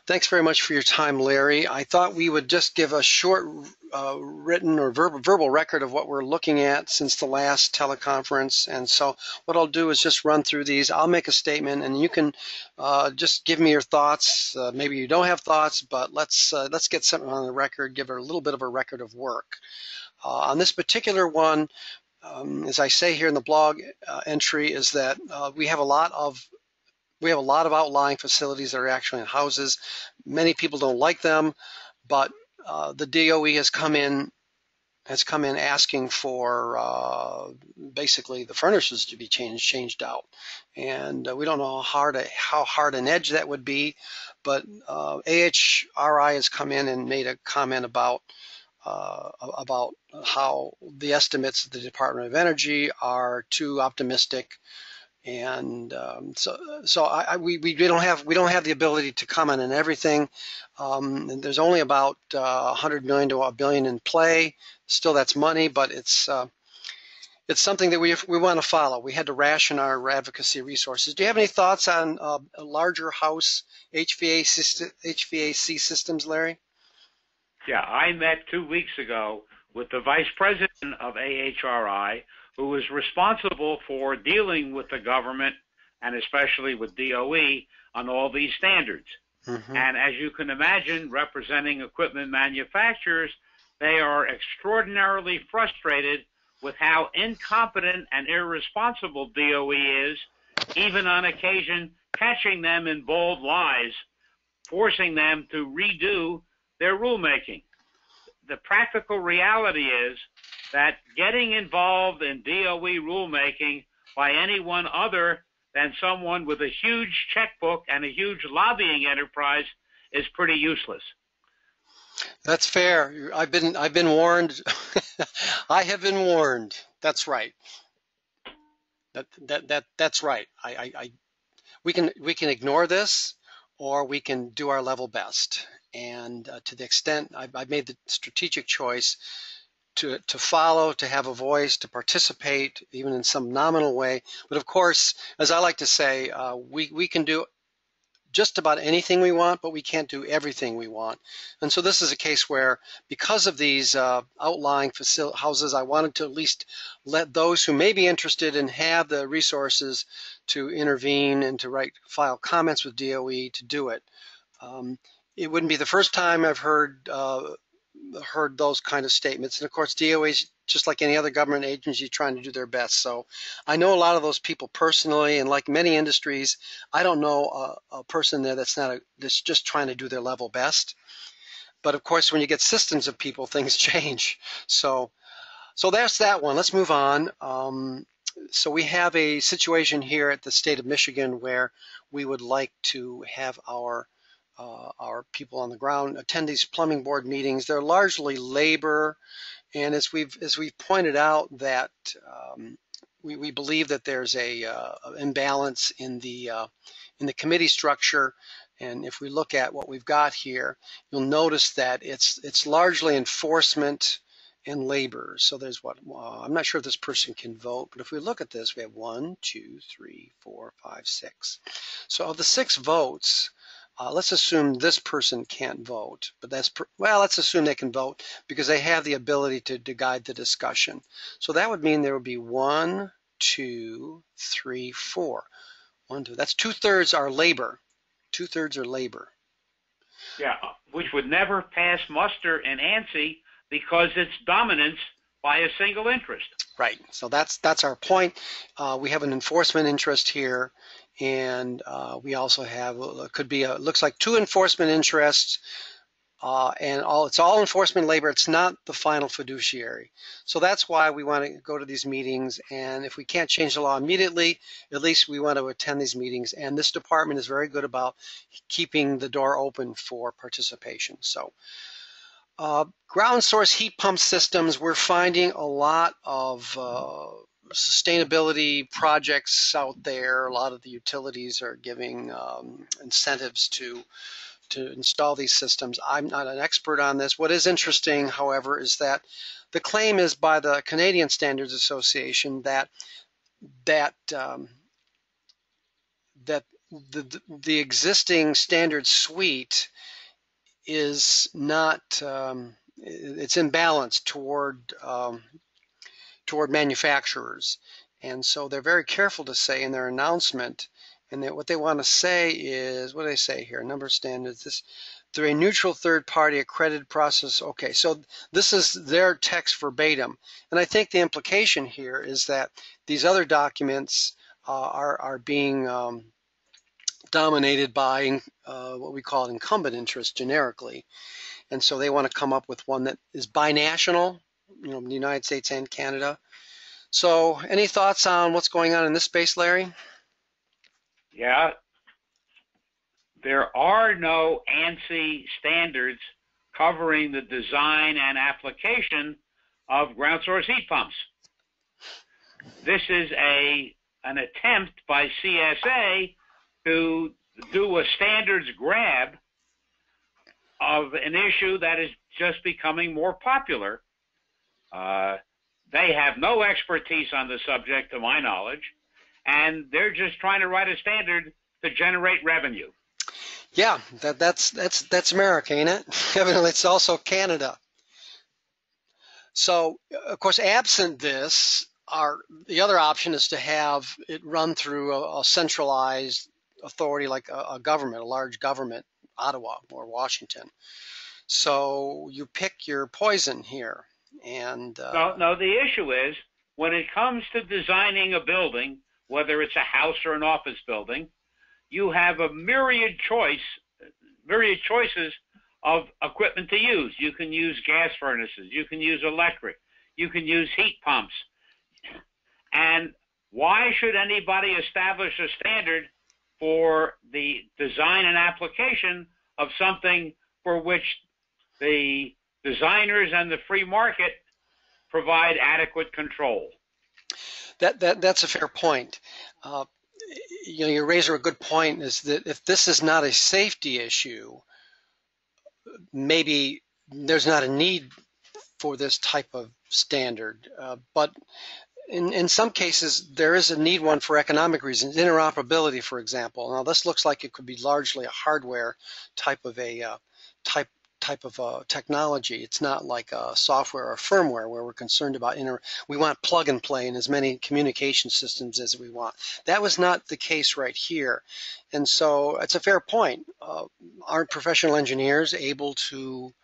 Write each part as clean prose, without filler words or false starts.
Thanks very much for your time, Larry. I thought we would just give a short written or verbal record of what we're looking at since the last teleconference. And so what I'll do is just run through these. I'll make a statement, and you can just give me your thoughts. Maybe you don't have thoughts, but let's get something on the record, give her a little bit of a record of work. On this particular one, as I say here in the blog entry, is that we have a lot of outlying facilities that are actually in houses. Many people don't like them, but the DOE has come in asking for basically the furnaces to be changed out, and we don't know how hard an edge that would be, but ASHRAE has come in and made a comment about how the estimates of the Department of Energy are too optimistic. And we don't have the ability to comment on everything. And there's only about 100 million to $1 billion in play. Still, that's money, but it's something that we want to follow. We had to ration our advocacy resources. Do you have any thoughts on a larger house HVAC systems, Larry? Yeah, I met 2 weeks ago with the vice president of ASHRAE, who is responsible for dealing with the government and especially with DOE on all these standards. Mm-hmm. And as you can imagine, representing equipment manufacturers, they are extraordinarily frustrated with how incompetent and irresponsible DOE is, even on occasion catching them in bold lies, forcing them to redo their rulemaking. The practical reality is that getting involved in DOE rulemaking by anyone other than someone with a huge checkbook and a huge lobbying enterprise is pretty useless. That's fair. I've been warned. I have been warned. That's right. That's right. We can ignore this, or we can do our level best. And to the extent I've made the strategic choice to follow, to have a voice, to participate, even in some nominal way. But of course, as I like to say, we can do just about anything we want, but we can't do everything we want. And so this is a case where, because of these outlying houses, I wanted to at least let those who may be interested and have the resources to intervene and to file comments with DOE to do it. It wouldn't be the first time I've heard those kind of statements. And of course, DOE is just like any other government agency trying to do their best. So I know a lot of those people personally, and like many industries, I don't know a person there that's just trying to do their level best. But of course, when you get systems of people, things change. So that's that one. Let's move on. So we have a situation here at the state of Michigan where we would like to have our people on the ground attend these plumbing board meetings. They're largely labor, and as we've pointed out, that we believe that there's a imbalance in the committee structure. And if we look at what we've got here, you'll notice that it's largely enforcement and labor. So there's I'm not sure if this person can vote, but if we look at this, we have 1, 2, 3, 4, 5, 6. So of the 6 votes, let's assume this person can't vote, but let's assume they can vote because they have the ability to guide the discussion. So that would mean there would be 1, 2, 3, 4. 1, 2. That's 2/3 are labor. 2/3 are labor. Yeah, which would never pass muster in ANSI because it's dominance by a single interest. Right. So that's our point. We have an enforcement interest here. And we also have, looks like 2 enforcement interests, and it's all enforcement labor. It's not the final fiduciary. So that's why we want to go to these meetings. And if we can't change the law immediately, at least we want to attend these meetings. And this department is very good about keeping the door open for participation. So ground source heat pump systems, we're finding a lot of sustainability projects out there. A lot of the utilities are giving incentives to install these systems. I'm not an expert on this. What is interesting, however, is that the claim is by the Canadian Standards Association that the existing standard suite is not, it's imbalanced toward manufacturers. And so they're very careful to say in their announcement, and that what they want to say is, what do they say here? Number of standards, this through a neutral third party accredited process. Okay, so this is their text verbatim. And I think the implication here is that these other documents are being dominated by what we call incumbent interest generically. And so they want to come up with one that is binational, the United States and Canada. So any thoughts on what's going on in this space, Larry? Yeah. There are no ANSI standards covering the design and application of ground source heat pumps. This is an attempt by CSA to do a standards grab of an issue that is just becoming more popular. They have no expertise on the subject, to my knowledge, and they're just trying to write a standard to generate revenue. Yeah, that's America, ain't it? Evidently, it's also Canada. So, of course, absent this, the other option is to have it run through a centralized authority like a government, a large government, Ottawa or Washington. So you pick your poison here. And no, the issue is when it comes to designing a building, whether it's a house or an office building, you have a myriad choices of equipment to use. You can use gas furnaces, you can use electric, you can use heat pumps. And why should anybody establish a standard for the design and application of something for which the designers and the free market provide adequate control? That's a fair point. You raise a good point, is that if this is not a safety issue, maybe there's not a need for this type of standard. But in some cases, there is a need one for economic reasons. Interoperability, for example. Now, this looks like it could be largely a hardware type of technology. It's not like a software or firmware where we're concerned about we want plug and play in as many communication systems as we want. That was not the case right here. And so it's a fair point. Aren't professional engineers able to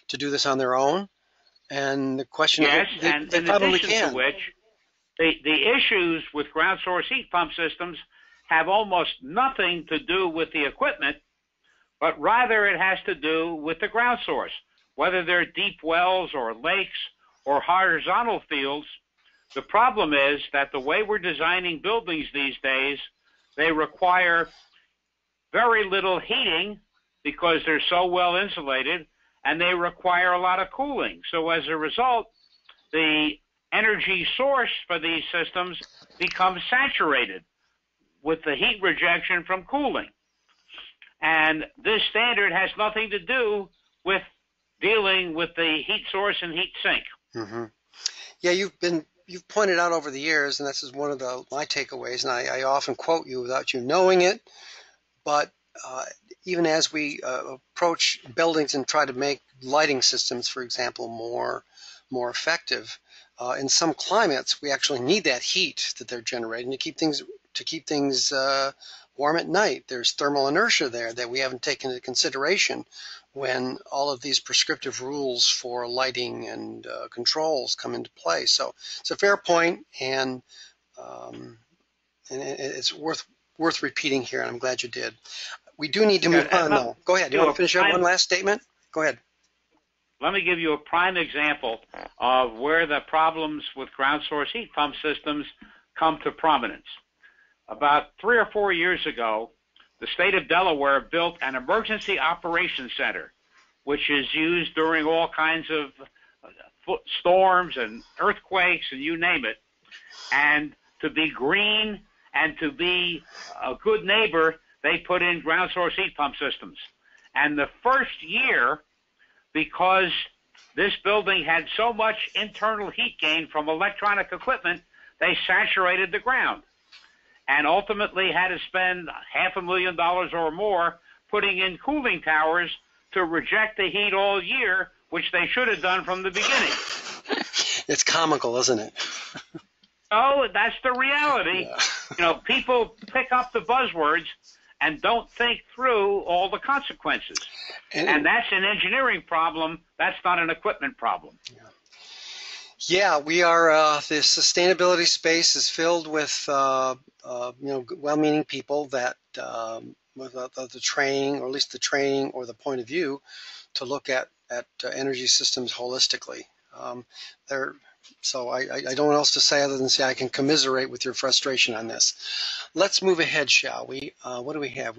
do this on their own? And the question yes, is, and they in probably addition can. to which, the issues with ground source heat pump systems have almost nothing to do with the equipment, but rather it has to do with the ground source. Whether they're deep wells or lakes or horizontal fields, the problem is that the way we're designing buildings these days, they require very little heating because they're so well insulated, and they require a lot of cooling. So as a result, the energy source for these systems becomes saturated with the heat rejection from cooling. And this standard has nothing to do with dealing with the heat source and heat sink. Mm-hmm. Yeah, you've pointed out over the years, and this is one of my takeaways, and I often quote you without you knowing it, but even as we approach buildings and try to make lighting systems, for example, more effective, in some climates we actually need that heat that they're generating to keep things warm at night. There's thermal inertia there that we haven't taken into consideration when all of these prescriptive rules for lighting and controls come into play. So it's a fair point, and it's worth repeating here, and I'm glad you did. We do need to move on, though. Go ahead. You want to finish up one last statement? Go ahead. Let me give you a prime example of where the problems with ground source heat pump systems come to prominence. About 3 or 4 years ago, the state of Delaware built an emergency operations center, which is used during all kinds of storms and earthquakes and you name it. And to be green and to be a good neighbor, they put in ground source heat pump systems. And the first year, because this building had so much internal heat gain from electronic equipment, they saturated the ground. and ultimately had to spend $500,000 or more putting in cooling towers to reject the heat all year, which they should have done from the beginning. It's comical, isn't it? Oh, that's the reality. Yeah. People pick up the buzzwords and don't think through all the consequences. And that's an engineering problem. That's not an equipment problem. Yeah, we are. The sustainability space is filled with well-meaning people that with the training, or at least the training or the point of view, to look at energy systems holistically. So I don't know what else to say other than say I can commiserate with your frustration on this. Let's move ahead, shall we? What do we have?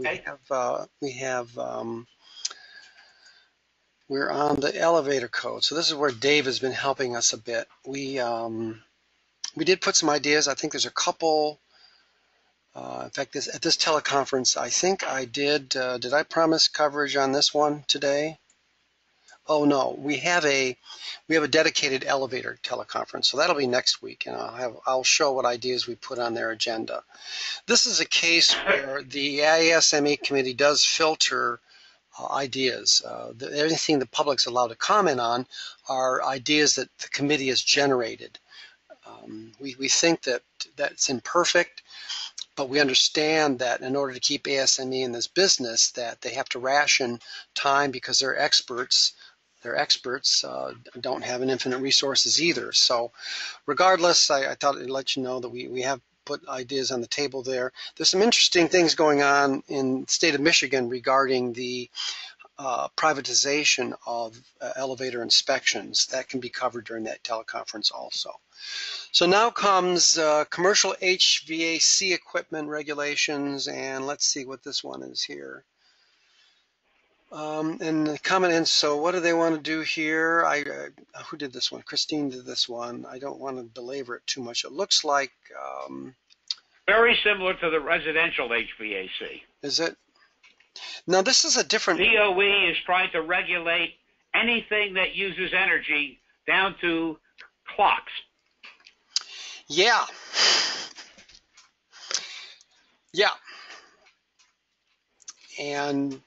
We're on the elevator code. So this is where Dave has been helping us a bit. We did put some ideas. I think there's a couple. In fact, at this teleconference, I think I did. Did I promise coverage on this one today? Oh no, we have a dedicated elevator teleconference, so that'll be next week, and I'll show what ideas we put on their agenda. This is a case where the ASME committee does filter ideas. Anything the public's allowed to comment on are ideas that the committee has generated. We think that that's imperfect, but we understand that in order to keep ASME in this business, that they have to ration time because they're experts. Their experts don't have an infinite resources either. So regardless, I thought I'd let you know that we have put ideas on the table there. There's some interesting things going on in the state of Michigan regarding the privatization of elevator inspections. That can be covered during that teleconference also. So now comes commercial HVAC equipment regulations, and let's see what this one is here. And the comment in, so what do they want to do here? Who did this one? Christine did this one. I don't want to belabor it too much. It looks like... very similar to the residential HVAC. Is it? Now this is a different... DOE is trying to regulate anything that uses energy down to clocks. Yeah. Yeah. And...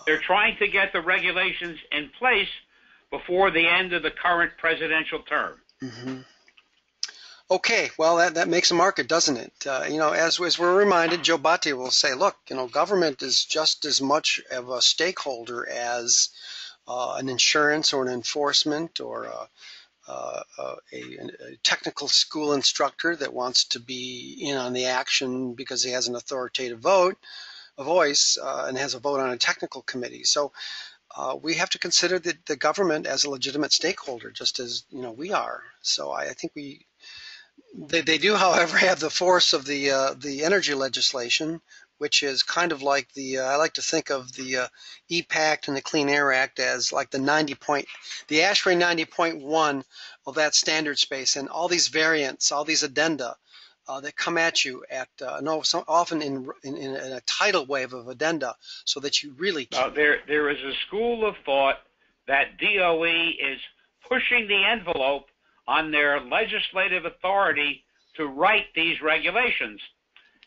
they're trying to get the regulations in place before the end of the current presidential term. Mm-hmm. Okay, well, that makes a market, doesn't it? As we're reminded, Joe Batti will say, look, government is just as much of a stakeholder as an insurance or an enforcement or a technical school instructor that wants to be in on the action because he has an authoritative voice and has a vote on a technical committee. So we have to consider the government as a legitimate stakeholder, just as we are. So I think they do, however, have the force of the energy legislation, which is kind of like I like to think of the EPACT and the Clean Air Act as like the ASHRAE 90.1 of that standard space, and all these variants, all these addenda that come at you often in a tidal wave of addenda, so that you really... There is a school of thought that DOE is pushing the envelope on their legislative authority to write these regulations.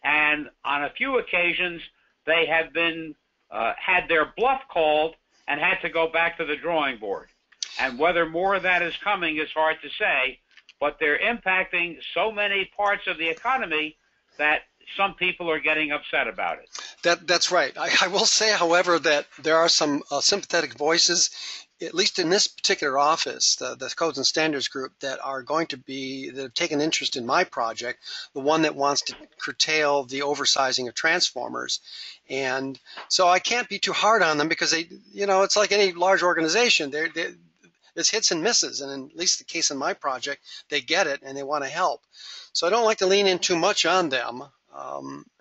And on a few occasions, they have been had their bluff called and had to go back to the drawing board. And whether more of that is coming is hard to say, but they're impacting so many parts of the economy that some people are getting upset about it. That's right. I will say, however, that there are some sympathetic voices, at least in this particular office, the Codes and Standards Group, that have taken interest in my project, the one that wants to curtail the oversizing of transformers. And so I can't be too hard on them because it's like any large organization. There's hits and misses, and in at least the case in my project, they get it and they want to help. So I don't like to lean in too much on them,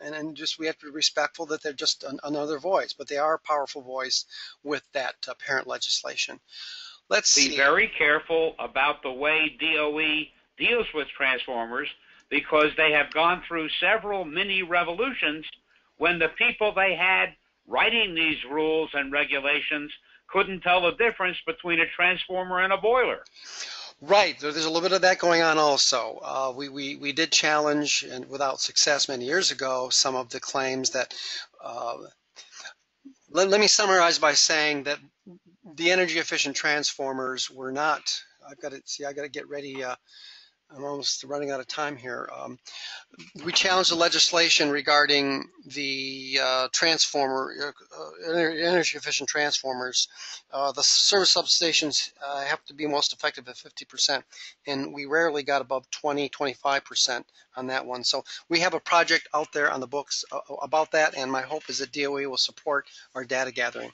and just we have to be respectful that they're just another voice, but they are a powerful voice with that parent legislation. Let's see. Be very careful about the way DOE deals with transformers, because they have gone through several mini revolutions when the people they had writing these rules and regulations couldn't tell the difference between a transformer and a boiler. Right, there's a little bit of that going on also. We did challenge, and without success many years ago, some of the claims that, uh, let me summarize by saying that the energy efficient transformers were not, I've got to see, I got to get ready. I'm almost running out of time here. We challenged the legislation regarding the energy efficient transformers. The service substations have to be most effective at 50%, and we rarely got above 20-25% on that one. So we have a project out there on the books about that, and my hope is that DOE will support our data gathering.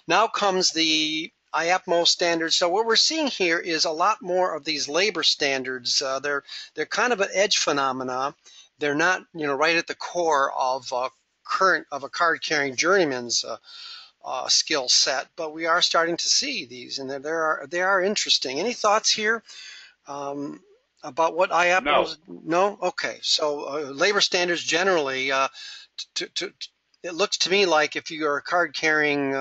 Now comes the IAPMO standards. So what we're seeing here is a lot more of these labor standards. They're kind of an edge phenomena. They're not, right at the core of a card-carrying journeyman's skill set, but we are starting to see these, and they are interesting. Any thoughts here about what IAPMO? No. Okay. So labor standards generally. It looks to me like if you're a card-carrying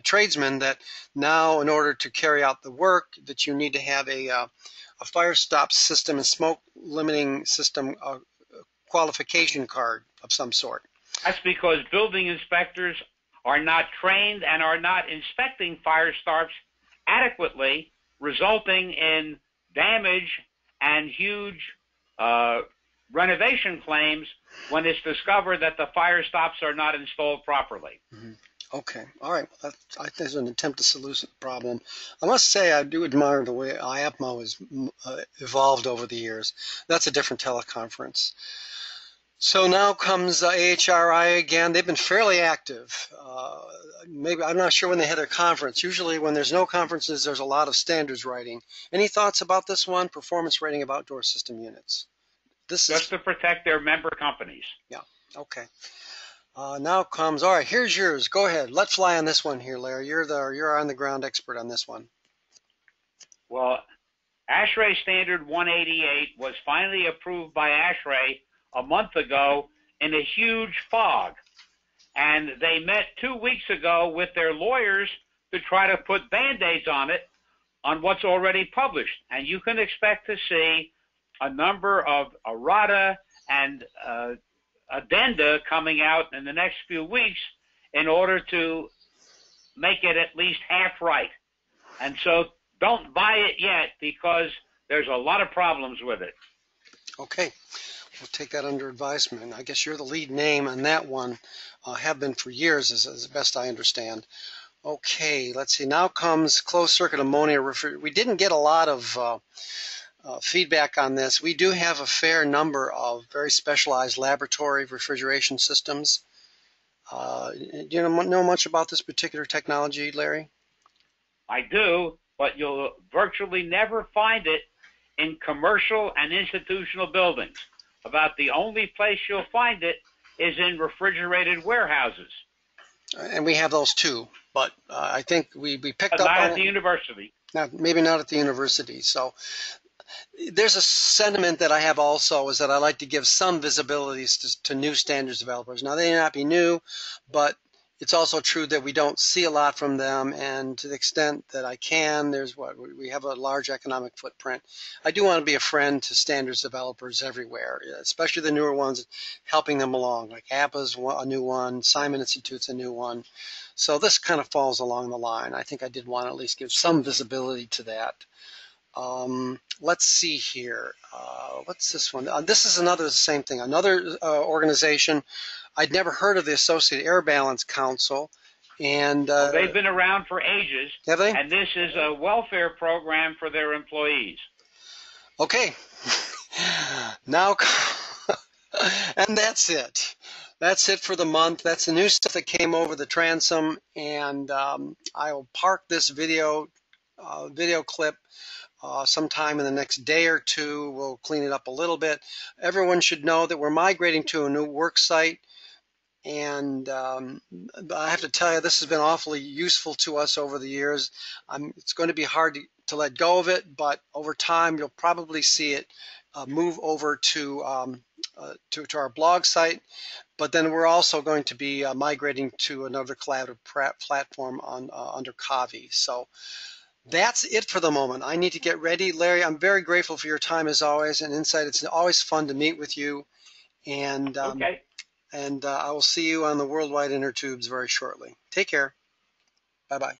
tradesman, that now in order to carry out the work, that you need to have a fire stop system and smoke limiting system qualification card of some sort. That's because building inspectors are not trained and are not inspecting fire stops adequately, resulting in damage and huge renovation claims when it's discovered that the fire stops are not installed properly. Mm-hmm. Okay, all right. I think there's an attempt to solve the problem. I must say I do admire the way IAPMO has evolved over the years. That's a different teleconference. So now comes AHRAE again. They've been fairly active. Maybe I'm not sure when they had their conference. Usually when there's no conferences, there's a lot of standards writing. Any thoughts about this one? Performance rating of outdoor system units. Just to protect their member companies. Yeah, okay. Now comes, all right, here's yours. Go ahead. Let fly on this one here, Larry. You're on the ground expert on this one. Well, ASHRAE Standard 188 was finally approved by ASHRAE a month ago in a huge fog. And they met 2 weeks ago with their lawyers to try to put Band-Aids on it, on what's already published. And you can expect to see a number of errata and addenda coming out in the next few weeks in order to make it at least half right. And so don't buy it yet because there's a lot of problems with it. Okay. We'll take that under advisement. I guess you're the lead name on that one, have been for years as best I understand. Okay, let's see. Now comes closed circuit ammonia refrigeration. We didn't get a lot of feedback on this. We do have a fair number of very specialized laboratory refrigeration systems. Do you know much about this particular technology, Larry? I do, but you'll virtually never find it in commercial and institutional buildings. About the only place you'll find it is in refrigerated warehouses. And we have those too, but I think we picked up not on at the university. Maybe not at the university. So there's a sentiment that I have also, is that I like to give some visibilities to new standards developers. Now, they may not be new, but it's also true that we don't see a lot from them, and to the extent that I can, we have a large economic footprint. I do want to be a friend to standards developers everywhere, especially the newer ones, helping them along, like APA's a new one, Simon Institute's a new one. So this kind of falls along the line. I think I did want to at least give some visibility to that. Let's see here. What's this one? This is the same thing. Another organization. I'd never heard of the Associated Air Balance Council. And they've been around for ages. Have they? And this is a welfare program for their employees. Okay. Now, and that's it. That's it for the month. That's the new stuff that came over the transom. And I'll park this video clip sometime in the next day or two. We'll clean it up a little bit. Everyone should know that we're migrating to a new work site. And I have to tell you, this has been awfully useful to us over the years. It's going to be hard to let go of it, but over time you'll probably see it move over to our blog site. But then we're also going to be migrating to another collaborative platform under Kavi. So That's it for the moment. I need to get ready. Larry, I'm very grateful for your time as always and insight. It's always fun to meet with you. And Okay. I will see you on the worldwide inner tubes very shortly. Take care. Bye-bye.